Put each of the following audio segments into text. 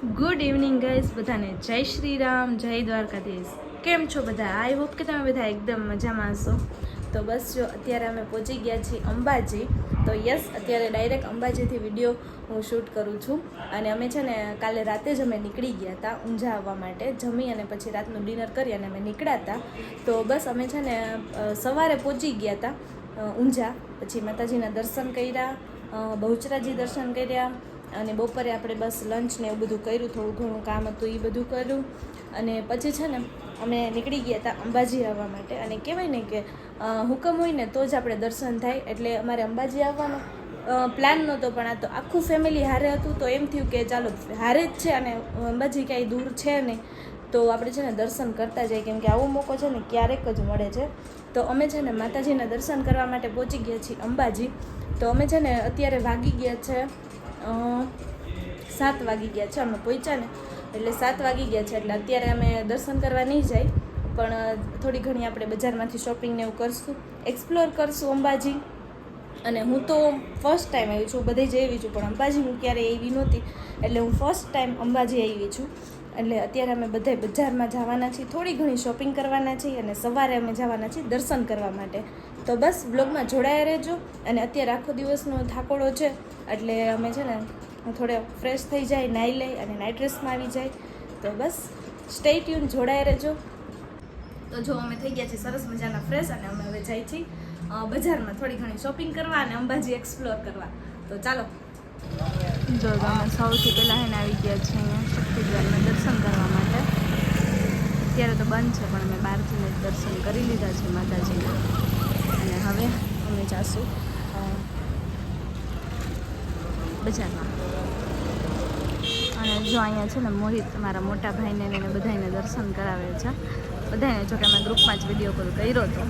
Good evening guys, બધાને જય શ્રી રામ, જય દ્વારકાધીશ. કેમ છો બધા? આઈ હોપ કે તમે બધા એકદમ મજામાં હશો. તો બસ જો અત્યારે અમે પહોંચી ગયા છીએ અંબાજી. તો યસ, અત્યારે ડાયરેક્ટ અંબાજીથી વિડીયો હું શૂટ કરું છું. અને અમે છે ને કાલે રાતે જ અમે નીકળી ગયા હતા ઊંઝા આવવા માટે. જમી અને પછી રાતનું ડિનર કરી અને અમે નીકળ્યા હતા. તો બસ અમે છે ને સવારે પહોંચી ગયા હતા ઊંઝા. પછી માતાજીના દર્શન કર્યા, બહુચરાજી દર્શન કર્યા અને બપોરે આપણે બસ લંચ ને એવું બધું કર્યું, થોડું ઘણું કામ હતું એ બધું કર્યું. અને પછી છે ને અમે નીકળી ગયા હતા અંબાજી આવવા માટે. અને કહેવાય ને કે હુકમ હોય ને તો જ આપણે દર્શન થાય. એટલે અમારે અંબાજી આવવાનો પ્લાન નહોતો, પણ આ તો આખું ફેમિલી હારે હતું. તો એમ થયું કે ચાલો હારે જ છે અને અંબાજી કાંઈ દૂર છે નહીં, તો આપણે છે ને દર્શન કરતા જઈએ, કેમ કે આવો મોકો છે ને ક્યારેક જ મળે છે. તો અમે છે ને માતાજીના દર્શન કરવા માટે પહોંચી ગયા છીએ અંબાજી. તો અમે છે ને અત્યારે વાગી ગયા છે 7 વાગી ગયા છે. અમે પહોંચ્યા ને એટલે 7 વાગી ગયા છે. એટલે અત્યારે અમે દર્શન કરવા નહીં જાય, પણ થોડી ઘણી આપણે બજારમાંથી શોપિંગ ને એવું કરશું, એક્સપ્લોર કરશું અંબાજી. અને હું તો ફર્સ્ટ ટાઈમ આવી છું, બધે જ આવી છું, પણ અંબાજી હું ક્યારેય આવી નહોતી. એટલે હું ફર્સ્ટ ટાઈમ અંબાજી આવી છું. એટલે અત્યારે અમે બધા બજારમાં જવાના છીએ, થોડી ઘણી શોપિંગ કરવાના છીએ અને સવારે અમે જવાના છીએ દર્શન કરવા માટે. તો બસ બ્લોગમાં જોડાયા રહેજો. અને અત્યારે આખો દિવસનો થાકોડો છે એટલે અમે છે ને થોડે ફ્રેશ થઈ જાય, નાહી લઈ અને નાઇટ ડ્રેસમાં આવી જાય. તો બસ સ્ટે ટ્યુન, જોડાયા રહેજો. તો જો અમે થઈ ગયા છીએ સરસ મજાના ફ્રેશ અને અમે હવે જઈએ છીએ બજારમાં થોડી ઘણી શોપિંગ કરવા અને અંબાજી એક્સપ્લોર કરવા. તો ચાલો. જો અમે સૌથી પહેલાં એને આવી ગયા છીએ અહીંયા શક્તિદ્વારના દર્શન કરવા માટે. અત્યારે તો બંધ છે, પણ અમે બહારથી જ દર્શન કરી લીધા છે માતાજીના. અને હવે અમે જઈશું બજારમાં. અને જો અહીંયા છે ને મોહિત મારા મોટા ભાઈને એને બધાને દર્શન કરાવે છે. બધાને, જોકે અમે ગ્રુપમાં જ વિડીયો કોલ કર્યો હતો,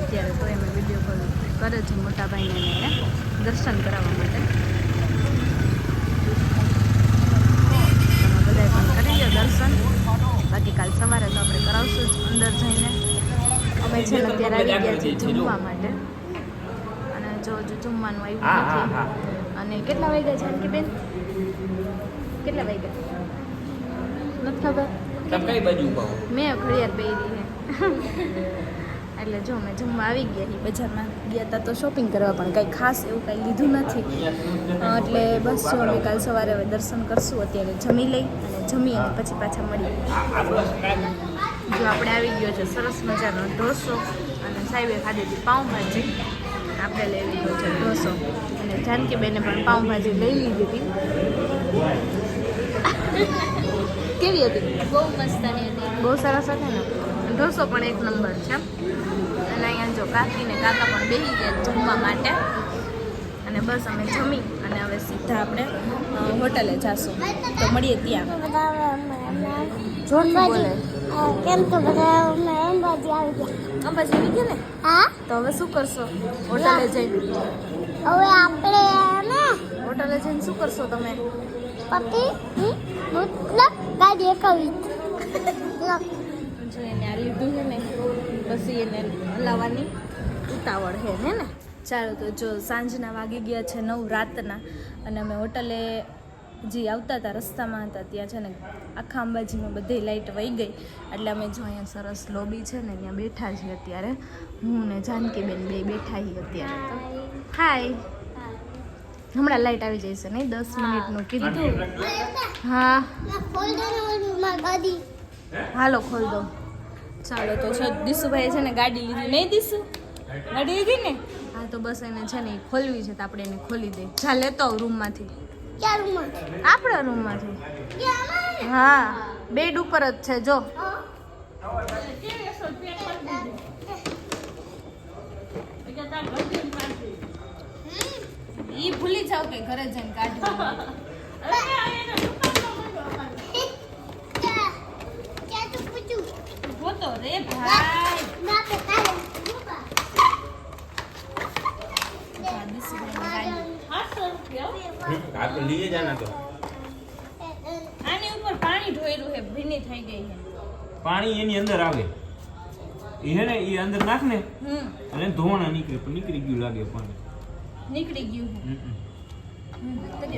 અત્યારે તો અમે વિડીયો કોલ કરે છે મોટા ભાઈને એને દર્શન કરાવવા માટે. તમે બધા પણ કરી લો દર્શન, બાકી કાલ સવારે તો આપણે કરાવશું જ અંદર જઈને. અમે છે ને અત્યારે આવી ગયા છીએ જમવા માટે. અને જો જમવાનું આવ્યું નથી. અને કેટલા વાગ્યા છે કે બેન? કેટલા વાગ્યા નથી ખબર. મેં ઘડિયાળ પહેરી છે એટલે જો અમે જમવા આવી ગયા છીએ. બજારમાં ગયા હતા તો શોપિંગ કરવા, પણ કંઈ ખાસ એવું કંઈ લીધું નથી. એટલે બસ જો અમે કાલ સવારે હવે દર્શન કરશું. અત્યારે જમી લઈ અને જમી અને પછી પાછા મળીએ. જો આપણે આવી ગયો છે સરસ મજાનો ઢોસો, અને સાહેબે ખાધી હતી પાઉંભાજી, આપણે લઈ લીધો છે ઢોસો. અને જાનકીબેને પણ પાઉંભાજી લઈ લીધી હતી. કેવી હતી? બહુ મસ્ત હતી, બહુ સરસ હતી ને. ઢોસો પણ એક નંબર છે. અને અહીંયા જો કાકી ને કાકા પણ બેસી ગયા જમવા માટે. અને બસ અમે જમી અને હવે સીધા આપણે હોટલે જઈશું. તો મળીએ ત્યાં. જોરથી બોલે. કેમ તો બધા અંબાજી આવી ગયા. અંબાજી આવી ગયા ને? હા. તો હવે શું કરશો હોટલે જઈને? હવે આપણે ને હોટલે જઈને શું કરશો તમે? પતિ મતલબ ગાડી એકાવી જો એને આ લીધું છે ને, પછી એને હલાવવાની ઉતાવળ છે ને. ચાલો, તો જો સાંજના વાગી ગયા છે 9 રાતના. અને અમે હોટલે જે આવતા હતા રસ્તામાં હતા ત્યાં છે ને આખા અંબાજીમાં બધી લાઇટ વહી ગઈ. એટલે અમે જો અહીંયા સરસ લોબી છે ને ત્યાં બેઠા છીએ અત્યારે. હું ને જાનકીબેન બે બેઠા છીએ અત્યારે. તો હાય, હમણાં લાઇટ આવી જશે નહીં, 10 મિનિટનું કીધું. હા હાલો ખોલ દો. ચાલો, તો છે દીશુભાઈ છે ને ગાડી લીધી. નહીં દીશુ, ગાડી લીધી ને? હા, તો બસ એને છે ને ખોલવી છે, તો આપણે એને ખોલી દઈએ. જા લેતો આવ રૂમમાંથી. ક્યાં રૂમ? આપણા રૂમમાંથી. હા, બેડ ઉપર જ છે જો. ઈ ભૂલી જાવ કે ઘરે જઈને કાઢવા. ગોતો રે ભાઈ. लिए जाना तो આની ઉપર પાણી ઢોયરું છે, ભીની થઈ ગઈ છે. પાણી એની અંદર આવે એ હે ને, એ અંદર નાખ ને અને ધોવાણા નીકળી ગયું લાગે પાણી. નીકળી ગયું છે.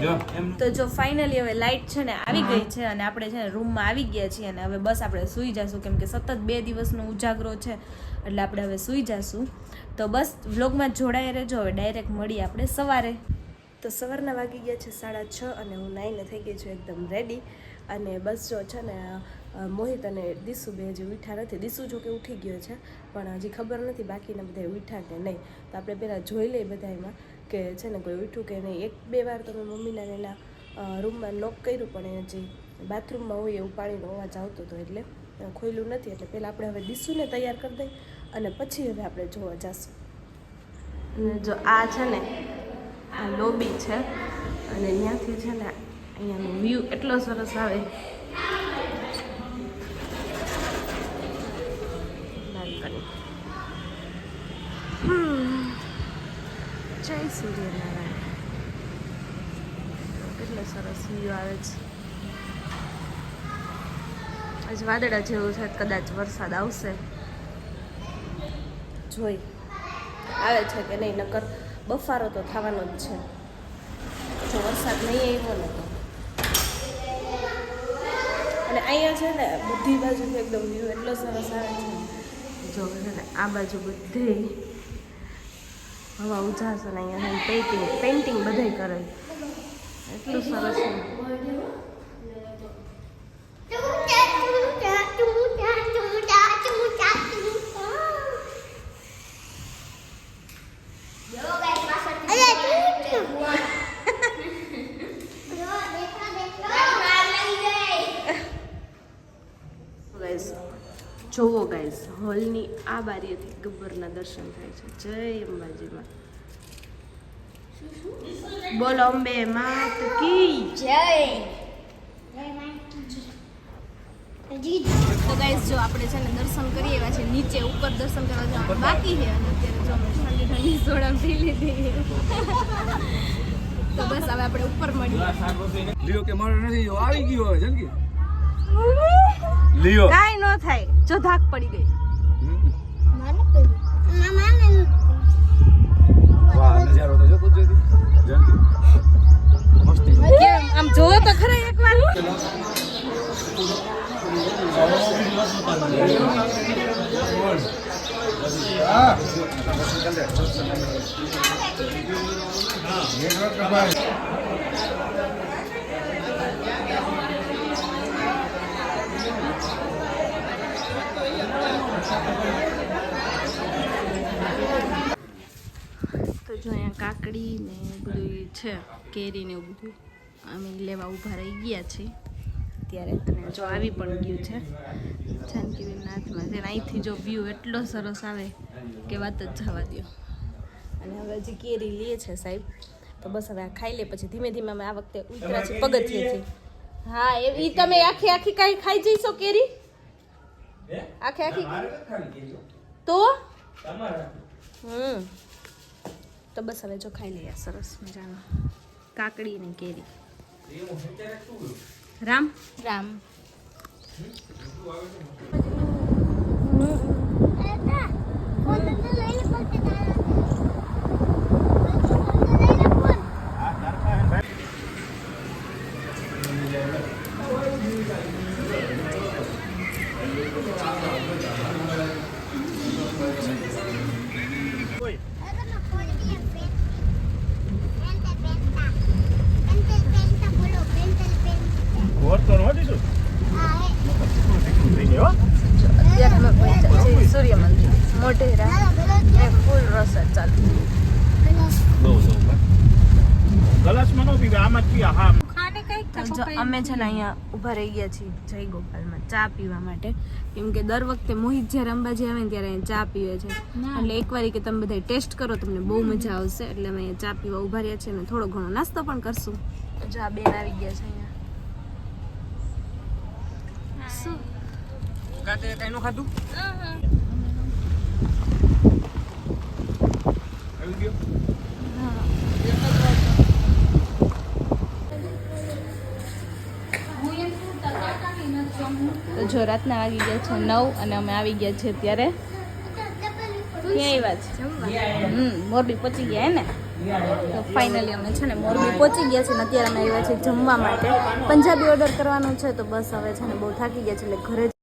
જો એમ તો જો ફાઇનલી હવે લાઇટ છે ને આવી ગઈ છે અને આપણે છે ને રૂમમાં આવી ગયા છીએ અને હવે બસ આપણે સૂઈ જશું કેમ કે સતત 2 દિવસનો ઉજાગરો છે એટલે આપણે હવે સૂઈ જશું. તો બસ વ્લોગમાં જોડાઈ રહેજો. હવે ડાયરેક્ટ મળીએ આપણે સવારે. તો સવારના વાગી ગયા છે 6:30 અને હું નાઈને થઈ ગઈ છું એકદમ રેડી. અને બસ જો છે ને મોહિત અને દીસુ બે હજી ઉઠ્યા નથી. દીસુ જો કે ઉઠી ગયો છે પણ હજી ખબર નથી બાકીના બધા ઉઠ્યા કે નહીં. તો આપણે પહેલાં જોઈ લઈએ બધામાં કે છે ને કોઈ ઉઠ્યું કે નહીં. 1-2 વાર તો મેં મમ્મીના એના રૂમમાં નોક કર્યું પણ એ જે બાથરૂમમાં હોય એવું પાણીનો અવાજ આવતો હતો એટલે ખોલ્યું નથી. એટલે પહેલાં આપણે હવે દીસુને તૈયાર કરી દઈએ અને પછી હવે આપણે જોવા જઈશું. અને જો આ છે ને આ લોબી છે અને ત્યાંથી છે ને અહીંયાનો વ્યૂ એટલો સરસ આવે. જય સૂર્યનારાયણ. કેટલો સરસ વ્યૂ આવે છે. આજ વાદળા જેવું છે કદાચ વરસાદ આવશે. જોઈ આવે છે કે નહીં નકર બફારો તો થવાનો જ છે જો વરસાદ નહીં આવ્યો ને તો. અને અહીંયા છે ને બધી બાજુ એકદમ વ્યૂ એટલો સરસ આવે છે. જો છે ને આ બાજુ બધે હવા ઉજાસ અને અહીંયા પેઇન્ટિંગ બધાય કરે એટલું સરસ છે. જોવો ગાઈઝ હોલની આ બારીએથી ગબ્બરના દર્શન થાય છે. જય અંબાજીમાં. બોલો અંબે માત કી જય. તો ગાઈઝ જો આપણે છે ને દર્શન કરી એવા છે નીચે. ઉપર દર્શન કરવા જવાનું બાકી છે અને અત્યારે જો અમે ઠંડી ઠંડી સોડા પી લીધી. તો બસ હવે આપણે ઉપર મળીએ. લિયો કે મારો નથી જો આવી ગયો હવે જલ્દી લિયો કાઈ ન થાય જો ધાક પડી ગઈ. વાહ નજારો તો જો કુદરતી જલ્દી મસ્તી કેમ આમ જોવો તો ખરા એકવાર. હા તો જો અહીંયા કાકડી ને બધું છે કેરી ને એવું બધું અમે લેવા ઊભા રહી ગયા છીએ ત્યારે. અને જો આવી પણ ગયું છે જાનકીબેનના હાથમાં છે. અહીંથી જો વ્યૂ એટલો સરસ આવે કે વાત જ જવા દો. અને હવે હજી કેરી લે છે સાહેબ. તો બસ હવે આ ખાઈ લે પછી ધીમે ધીમે અમે આ વખતે ઉતરા છે પગથિયેથી. હા એ તમે આખી આખી કાંઈ ખાઈ જઈશો કેરી આખી આખી તો તો બસ હવે જો ખાઈ લઈએ સરસ મજાનો કાકડી ને કેરી. રામ રામ. સૂર્ય મંદિર મોઢેરા એ ફૂલ રસદ ચાલુ. જો અમે છે ને અહીંયા ઊભા રહી ગયા છીએ જય ગોપાલમાં ચા પીવા માટે. કેમ કે દર વખતે મોહિત જ્યારે અંબાજી આવે ને ત્યારે અહીંયા ચા પીવે છે એટલે એકવાર કે તમે બધા ટેસ્ટ કરો તમને બહુ મજા આવશે. એટલે અમે અહીંયા ચા પીવા ઊભા રહ્યા છીએ અને થોડો ઘણો નાસ્તો પણ કરશું. જો આ બેન આવી ગયા છે અહીંયા. શું કાતે કઈ નો ખાધું આવી ગયો. તો જો રાતના વાગી ગયા છે 9 અને અમે આવી ગયા છે ત્યારે ક્યાં આવ્યા છે મોરબી પહોંચી ગયા હે ને. તો ફાઇનલી અમે છે ને મોરબી પહોંચી ગયા છે ને અત્યારે અમે આવ્યા છીએ જમવા માટે પંજાબી ઓર્ડર કરવાનું છે તો બસ હવે છે ને બહુ થાકી ગયા છે એટલે ઘરે